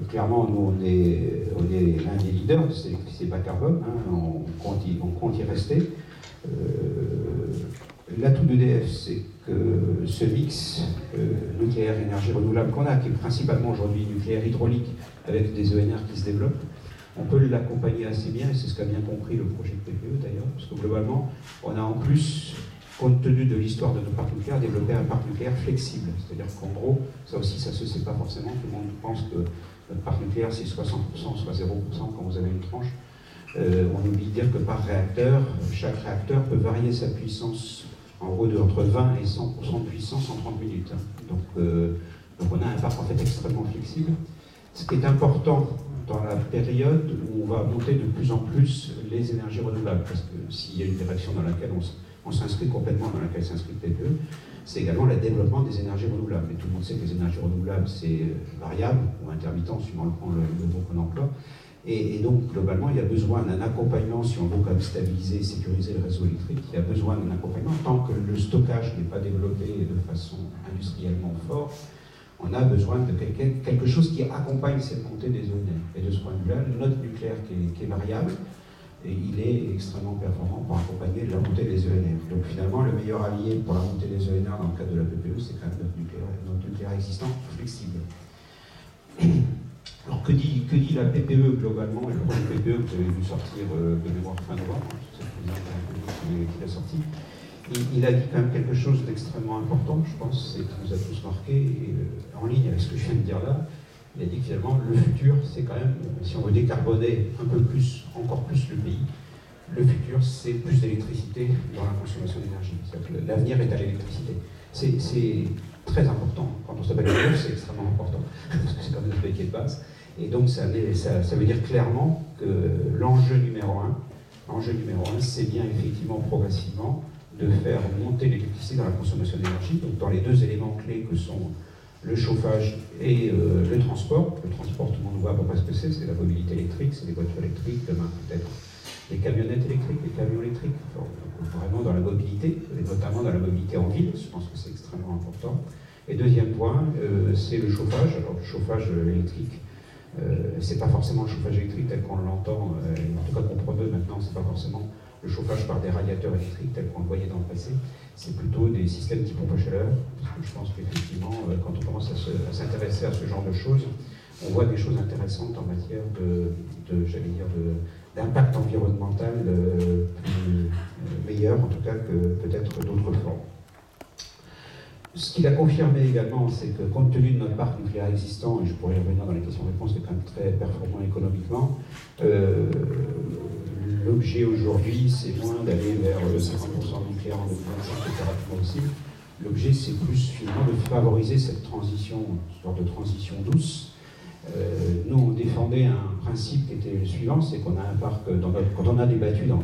Clairement, nous, on est l'un des leaders de cette électricité bas carbone, hein, on compte y rester. L'atout d'EDF, c'est que ce mix nucléaire, énergie renouvelable qu'on a, qui est principalement aujourd'hui nucléaire hydraulique, avec des ENR qui se développent, on peut l'accompagner assez bien, et c'est ce qu'a bien compris le projet de PPE d'ailleurs, parce que globalement, on a en plus, compte tenu de l'histoire de nos parcs nucléaires, développé un parc nucléaire flexible. C'est-à-dire qu'en gros, ça aussi, ça se sait pas forcément, tout le monde pense que notre parc nucléaire, c'est soit 100%, soit 0% quand vous avez une tranche. On oublie de dire que par réacteur, chaque réacteur peut varier sa puissance en gros entre 20 et 100% de puissance en 30 minutes. Donc on a un parc en fait extrêmement flexible. Ce qui est important dans la période où on va monter de plus en plus les énergies renouvelables, parce que s'il y a une direction dans laquelle on s'inscrit complètement, dans laquelle s'inscrit le PPE, c'est également le développement des énergies renouvelables. Et tout le monde sait que les énergies renouvelables, c'est variable ou intermittent, suivant le mot qu'on emploie. Et donc, globalement, il y a besoin d'un accompagnement, si on veut quand même stabiliser et sécuriser le réseau électrique, il y a besoin d'un accompagnement. Tant que le stockage n'est pas développé de façon industriellement forte, on a besoin de quelque chose qui accompagne cette montée des ENR. Et de ce point de vue-là, notre nucléaire qui est variable, et il est extrêmement performant pour accompagner la montée des ENR. Donc finalement, le meilleur allié pour la montée des ENR dans le cadre de la PPE, c'est quand même notre nucléaire existant flexible. Alors que dit la PPE globalement, et le projet PPE que vous avez vu sortir de mémoire fin novembre, c'est le qui l'a sorti, il a dit quand même quelque chose d'extrêmement important, je pense, et qui nous a tous marqué, et, en ligne avec ce que je viens de dire là. Il a dit que finalement le futur, c'est quand même, si on veut décarboner un peu plus, encore plus le pays, le futur, c'est plus d'électricité dans la consommation d'énergie. L'avenir est à l'électricité. C'est très important. Quand on s'appelle EDF, c'est extrêmement important, parce que c'est comme notre métier de base. Et donc ça veut dire clairement que l'enjeu numéro un, c'est bien effectivement progressivement de faire monter l'électricité dans la consommation d'énergie, donc dans les deux éléments clés que sont le chauffage et le transport. Le transport, tout le monde voit à peu près ce que c'est la mobilité électrique, c'est les voitures électriques, demain peut-être les camionnettes électriques, les camions électriques, vraiment dans la mobilité, et notamment dans la mobilité en ville, je pense que c'est extrêmement important. Et deuxième point, c'est le chauffage. Alors le chauffage électrique, c'est pas forcément le chauffage électrique tel qu'on l'entend, en tout cas qu'on promeut maintenant, c'est pas forcément le chauffage par des radiateurs électriques tel qu'on le voyait dans le passé, c'est plutôt des systèmes qui pompent à chaleur, parce que je pense qu'effectivement, quand on commence à s'intéresser à ce genre de choses, on voit des choses intéressantes en matière d'impact environnemental meilleur, en tout cas, que peut-être d'autres formes. Ce qu'il a confirmé également, c'est que compte tenu de notre parc nucléaire existant, et je pourrais y revenir dans les questions-réponses, c'est quand même très performant économiquement, l'objet aujourd'hui, c'est moins d'aller vers 50% de nucléaire en 2025, le plus rapidement possible. L'objet, c'est plus finalement de favoriser cette transition, une sorte de transition douce. Nous, on défendait un principe qui était le suivant, c'est qu'on a un parc, quand on a débattu dans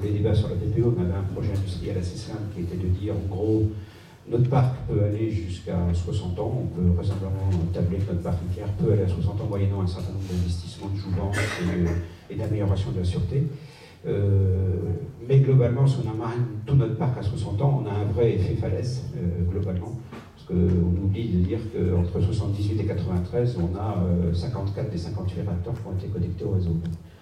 les débats sur la PPE, on avait un projet industriel assez simple qui était de dire, en gros, notre parc peut aller jusqu'à 60 ans, on peut raisonnablement tabler que notre parc nucléaire peut aller à 60 ans, moyennant un certain nombre d'investissements de jouvence et d'amélioration de la sûreté. Mais globalement, si on amène tout notre parc à 60 ans, on a un vrai effet falaise, globalement. Parce qu'on oublie de dire qu'entre 78 et 93, on a 54 des 58 réacteurs qui ont été connectés au réseau.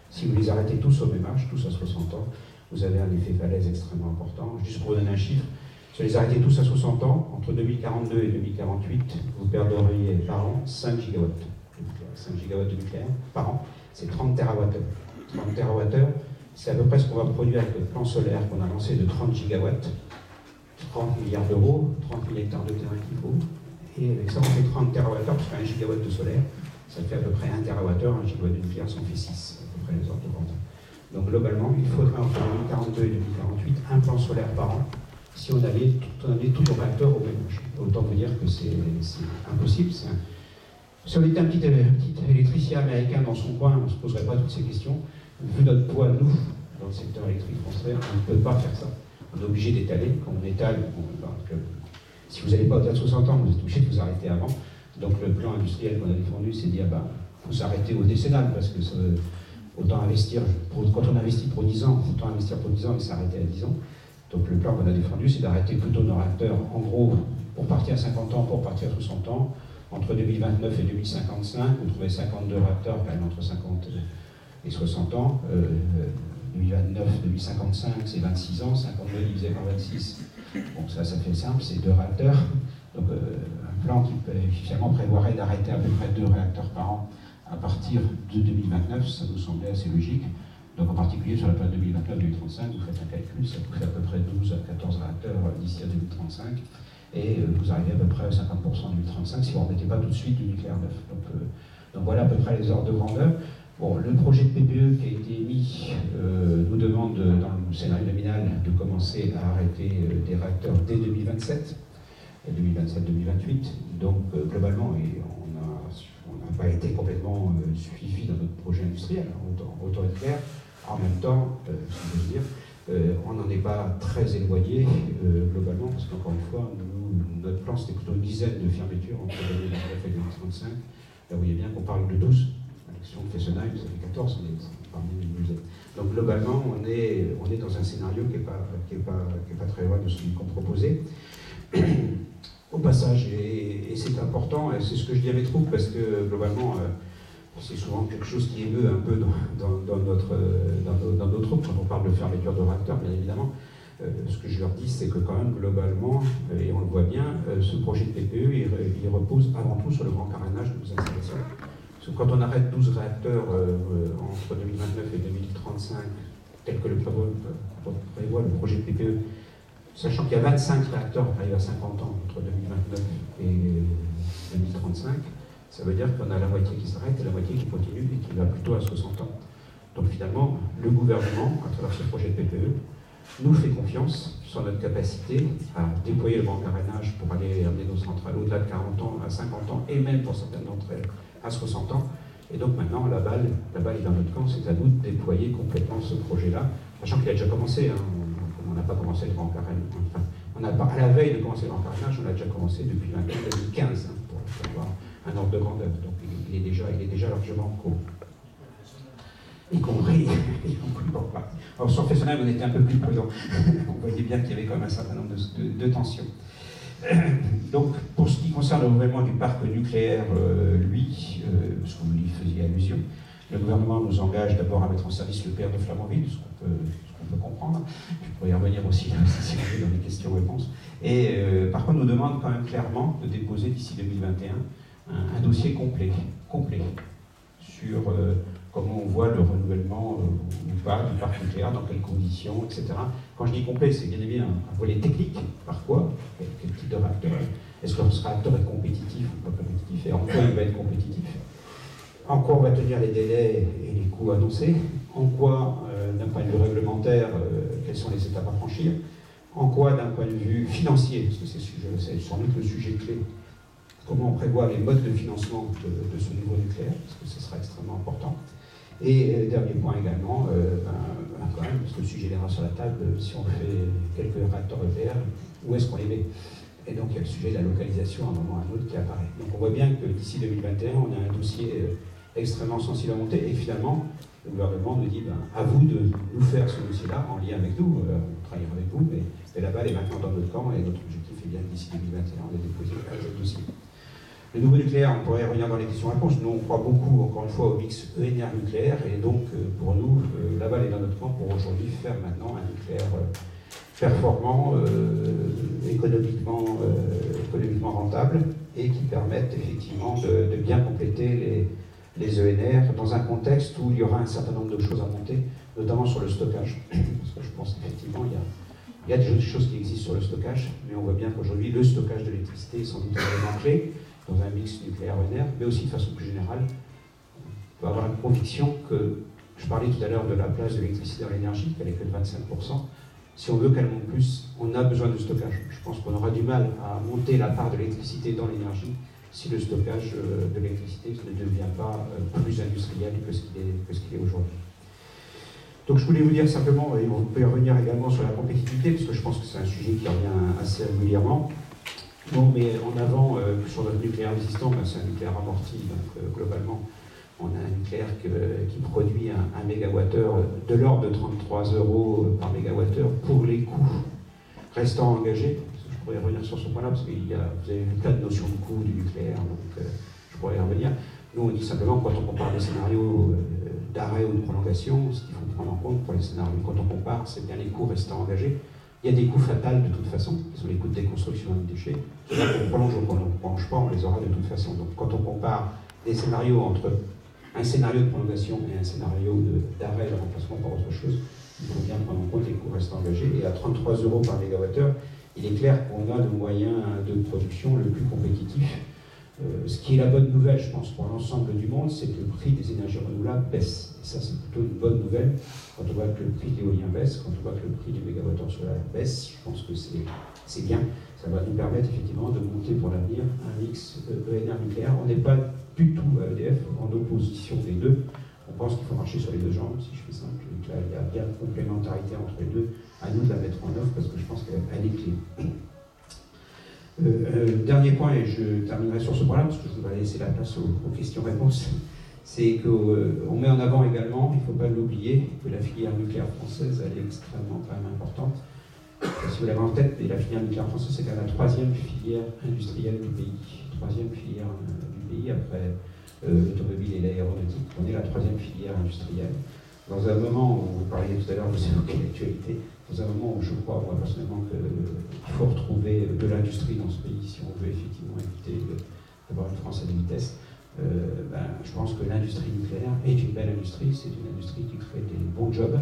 Si vous les arrêtez tous au même âge, tous à 60 ans, vous avez un effet falaise extrêmement important. Juste pour vous donner un chiffre, si vous les arrêtez tous à 60 ans, entre 2042 et 2048, vous perdriez par an 5 gigawatts. 5 gigawatts de nucléaire par an, c'est 30 TWh. 30 TWh, c'est à peu près ce qu'on va produire avec le plan solaire qu'on a lancé de 30 gigawatts, 30 milliards d'euros, 30 000 hectares de terrain qu'il faut. Et avec ça, on fait 30 TWh, parce qu'un gigawatt de solaire, ça fait à peu près 1 TWh, un gigawatt de nucléaire, ça en fait 6, à peu près les ordres de grandeur. Donc globalement, il faudrait entre 2042 et 2048 un plan solaire par an, si on avait tous nos réacteurs au même âge. Autant vous dire que c'est impossible. Si on était un petit électricien américain dans son coin, on ne se poserait pas toutes ces questions. Vu notre poids, nous, dans le secteur électrique français, on ne peut pas faire ça. On est obligé d'étaler. Quand on étale, si vous n'allez pas au-delà de 60 ans, vous êtes obligé de vous arrêter avant. Donc le plan industriel qu'on a défendu, c'est de dire il faut s'arrêter au décennal, parce que autant investir, quand on investit pour 10 ans, autant investir pour 10 ans et s'arrêter à 10 ans. Donc le plan qu'on a défendu, c'est d'arrêter plutôt nos réacteurs, en gros, pour partir à 50 ans, pour partir à 60 ans, Entre 2029 et 2055, vous trouvez 52 réacteurs quand même entre 50 et 60 ans. 2029-2055, c'est 26 ans, 52 divisé par 26. Bon, ça fait simple, c'est 2 réacteurs. Donc un plan qui finalement prévoirait d'arrêter à peu près 2 réacteurs par an à partir de 2029, ça nous semblait assez logique. Donc en particulier sur la période 2029-2035, vous faites un calcul, ça vous fait à peu près 12 à 14 réacteurs d'ici à 2035, et vous arrivez à peu près à 50% en 2035 si vous ne remettez pas tout de suite du nucléaire neuf. Donc voilà à peu près les ordres de grandeur. Bon, le projet de PPE qui a été émis nous demande dans le scénario nominal de commencer à arrêter des réacteurs dès 2027, 2027-2028. Donc globalement, on n'a pas été complètement suivi dans notre projet industriel, autant être clair. En même temps, si je veux dire, on n'en est pas très éloigné globalement, parce qu'encore une fois, notre plan c'était plutôt une dizaine de fermetures entre 2029 et 2035. Là, vous voyez bien qu'on parle de 12. Si on fait Fessenheim, ça fait 14, on est parmi une douzaine. Donc globalement, on est dans un scénario qui n'est pas très loin de celui qu'on proposait. Au passage, et c'est important, et c'est ce que je dis à mes troupes, parce que globalement, c'est souvent quelque chose qui émeut un peu dans nos troupes quand on parle de fermeture de réacteurs, bien évidemment. Ce que je leur dis, c'est que quand même, globalement, et on le voit bien, ce projet de PPE, il repose avant tout sur le grand carénage de nos installations. Parce que quand on arrête 12 réacteurs entre 2029 et 2035, tel que le prévoit le projet de PPE, sachant qu'il y a 25 réacteurs qui arrivent à 50 ans entre 2029 et 2035, ça veut dire qu'on a la moitié qui s'arrête et la moitié qui continue et qui va plutôt à 60 ans. Donc finalement, le gouvernement, à travers ce projet de PPE, nous fait confiance sur notre capacité à déployer le grand carénage pour aller amener nos centrales au-delà de 40 ans, à 50 ans, et même pour certaines d'entre elles à 60 ans. Et donc maintenant, la balle est dans notre camp, c'est à nous de déployer complètement ce projet-là, sachant qu'il a déjà commencé. On n'a pas commencé le grand carénage. Enfin, à la veille de commencer le grand carénage, on a déjà commencé depuis 2015, pour avoir un ordre de grandeur. Donc il est déjà largement en cours. Y compris bon, alors sur Fessenheim, on était un peu plus prudent. On voyait bien qu'il y avait quand même un certain nombre de tensions. Donc, pour ce qui concerne le renouvellement du parc nucléaire, parce que vous y faisiez allusion, le gouvernement nous engage d'abord à mettre en service le PR de Flamanville, ce qu'on peut comprendre. Je pourrais y revenir aussi si vous voulez dans les questions-réponses. Et par contre, nous demande quand même clairement de déposer d'ici 2021 un dossier complet sur comment on voit le renouvellement ou pas du parc nucléaire, dans quelles conditions, etc. Quand je dis complet, c'est bien évidemment un volet technique. Par quoi? Quel type de réacteur? Est-ce que ce réacteur est compétitif ou pas compétitif? Et en quoi il va être compétitif? En quoi on va tenir les délais et les coûts annoncés? En quoi, d'un point de vue réglementaire, quelles sont les étapes à franchir? En quoi, d'un point de vue financier, parce que c'est sans doute le sujet clé, comment on prévoit les modes de financement de ce nouveau nucléaire, parce que ce sera extrêmement important. Et dernier point également, quand même, parce que le sujet viendra sur la table, si on fait quelques réacteurs EPR, où est-ce qu'on les met? Et donc il y a le sujet de la localisation à un moment ou à un autre qui apparaît. Donc on voit bien que d'ici 2021, on a un dossier extrêmement sensible à monter, et finalement, le gouvernement nous dit, à vous de nous faire ce dossier-là, en lien avec nous, on travaillera avec vous, mais la balle est maintenant dans notre camp, et notre objectif est bien d'ici 2021, on est déposé à ce dossier. Le nouveau nucléaire, on pourrait revenir dans les questions-réponses. Nous, on croit beaucoup, encore une fois, au mix ENR nucléaire, et donc, pour nous, la balle est dans notre camp pour aujourd'hui faire maintenant un nucléaire performant, économiquement rentable, et qui permette effectivement de bien compléter les ENR dans un contexte où il y aura un certain nombre de choses à monter, notamment sur le stockage. Parce que je pense qu'effectivement, il y a des choses qui existent sur le stockage, mais on voit bien qu'aujourd'hui, le stockage de l'électricité est sans doute un élément clé dans un mix nucléaire ENR, mais aussi de façon plus générale, on peut avoir une conviction que, je parlais tout à l'heure de la place de l'électricité dans l'énergie, qu'elle est que de 25%. Si on veut qu'elle monte plus, on a besoin de stockage. Je pense qu'on aura du mal à monter la part de l'électricité dans l'énergie si le stockage de l'électricité ne devient pas plus industriel que ce qu'il est aujourd'hui. Donc je voulais vous dire simplement, et on peut y revenir également sur la compétitivité, parce que je pense que c'est un sujet qui revient assez régulièrement. Bon, mais en avant, sur notre nucléaire existant, c'est un nucléaire amorti, donc globalement, on a un nucléaire qui produit un mégawattheure de l'ordre de 33 € par mégawattheure pour les coûts restants engagés. Je pourrais revenir sur ce point-là, parce que vous avez vu plein de notions de coût du nucléaire, donc je pourrais y revenir. Nous, on dit simplement, quand on compare des scénarios d'arrêt ou de prolongation, ce qu'il faut prendre en compte pour les scénarios, quand on compare, c'est bien les coûts restants engagés. Il y a des coûts fatals de toute façon, qui sont les coûts de déconstruction des déchets. C'est-à-dire qu'on prolonge ou qu'on ne prolonge pas, on les aura de toute façon. Donc quand on compare des scénarios entre un scénario de prolongation et un scénario d'arrêt, de remplacement par autre chose, il faut bien prendre en compte les coûts restants engagés. Et à 33 € par mégawattheure, il est clair qu'on a le moyen de production le plus compétitif. Ce qui est la bonne nouvelle, je pense, pour l'ensemble du monde, c'est que le prix des énergies renouvelables baisse. Et ça, c'est plutôt une bonne nouvelle. Quand on voit que le prix de l'éolien baisse, quand on voit que le prix du mégawattheure solaire baisse, je pense que c'est bien. Ça va nous permettre effectivement de monter pour l'avenir un mix ENR nucléaire. On n'est pas du tout à EDF en opposition des deux. On pense qu'il faut marcher sur les deux jambes, si je fais simple. Donc là, il y a bien une complémentarité entre les deux. À nous de la mettre en œuvre parce que je pense qu'elle est clé. Dernier point, et je terminerai sur ce point-là, parce que je voudrais laisser la place aux questions-réponses, c'est qu'on met en avant également, il ne faut pas l'oublier, que la filière nucléaire française, elle est extrêmement quand même importante. Si vous l'avez en tête, la filière nucléaire française, c'est quand même la troisième filière industrielle du pays. Troisième filière du pays, après l'automobile et l'aéronautique. On est la troisième filière industrielle. Dans un moment où vous parliez tout à l'heure, vous évoquez l'actualité, dans un moment où je crois, moi personnellement, qu'il faut retrouver de l'industrie dans ce pays si on veut effectivement éviter d'avoir une France à deux vitesses, je pense que l'industrie nucléaire est une belle industrie, c'est une industrie qui crée des bons jobs,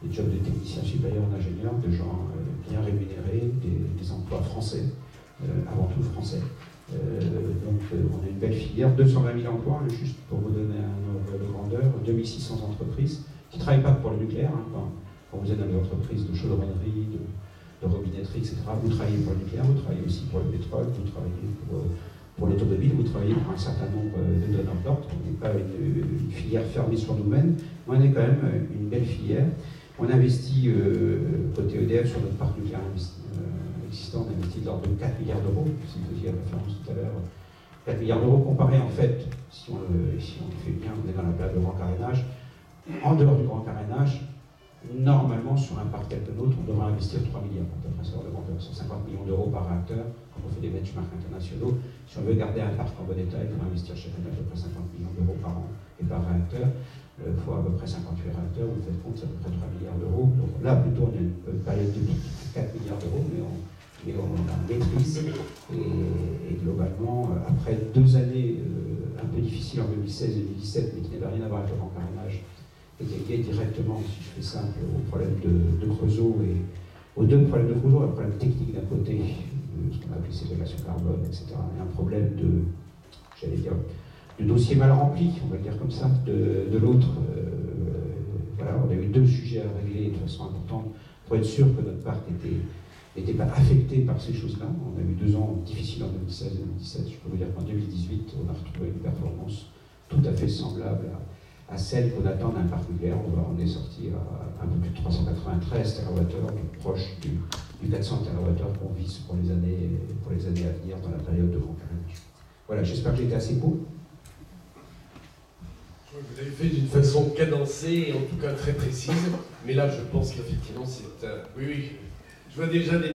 des jobs de techniciens supérieurs, d'ingénieurs, de gens bien rémunérés, des emplois français, avant tout français. Donc on a une belle filière, 220 000 emplois, juste pour vous donner un ordre de grandeur, 2600 entreprises qui ne travaillent pas pour le nucléaire. Quand vous êtes dans les entreprises de chaudronnerie, de robinetterie, etc., vous travaillez pour le nucléaire, vous travaillez aussi pour le pétrole, vous travaillez pour l'automobile, vous travaillez pour un certain nombre de donneurs d'ordre. On n'est pas une filière fermée sur nous-mêmes, mais on est quand même une belle filière. On investit côté EDF sur notre parc nucléaire existant, on investit de l'ordre de 4 milliards d'euros, c'est aussi à la référence tout à l'heure. 4 milliards d'euros comparé en fait, si on le fait bien, on est dans la période de grand carénage. En dehors du grand carénage, normalement, sur un parc tel que le nôtre, on devra investir 3 milliards, à peu près 150 millions d'euros par réacteur, quand on fait des benchmarks internationaux. Si on veut garder un parc en bon état, il faudra investir chaque année à peu près 50 millions d'euros par an et par réacteur. Il faut à peu près 58 réacteurs, vous faites compte, c'est à peu près 3 milliards d'euros. Donc là, plutôt, on a une période de 4 milliards d'euros, mais on la maîtrise. Et globalement, après 2 années un peu difficiles en 2016 et 2017, mais qui n'avaient rien à voir avec le grand carénage, et qui est lié directement, si je fais simple, au problème de Creusot et aux deux problèmes de Creusot, un problème technique d'un côté, ce qu'on a appelé ségrégation carbone, etc., et un problème de dossier mal rempli, on va le dire comme ça, de l'autre. Voilà, on a eu 2 sujets à régler de façon importante pour être sûr que notre parc n'était pas affecté par ces choses-là. On a eu 2 ans difficiles en 2016 et 2017. Je peux vous dire qu'en 2018, on a retrouvé une performance tout à fait semblable à celle qu'on attend d'un parc nucléaire. On est sorti à un peu plus de 393 TWh, proche du 400 TWh qu'on vise pour les années à venir dans la période de grand carénage. Voilà, j'espère que j'ai été assez beau. Vous l'avez fait d'une façon cadencée et en tout cas très précise, mais là je pense qu'effectivement c'est... Oui, je vois déjà des...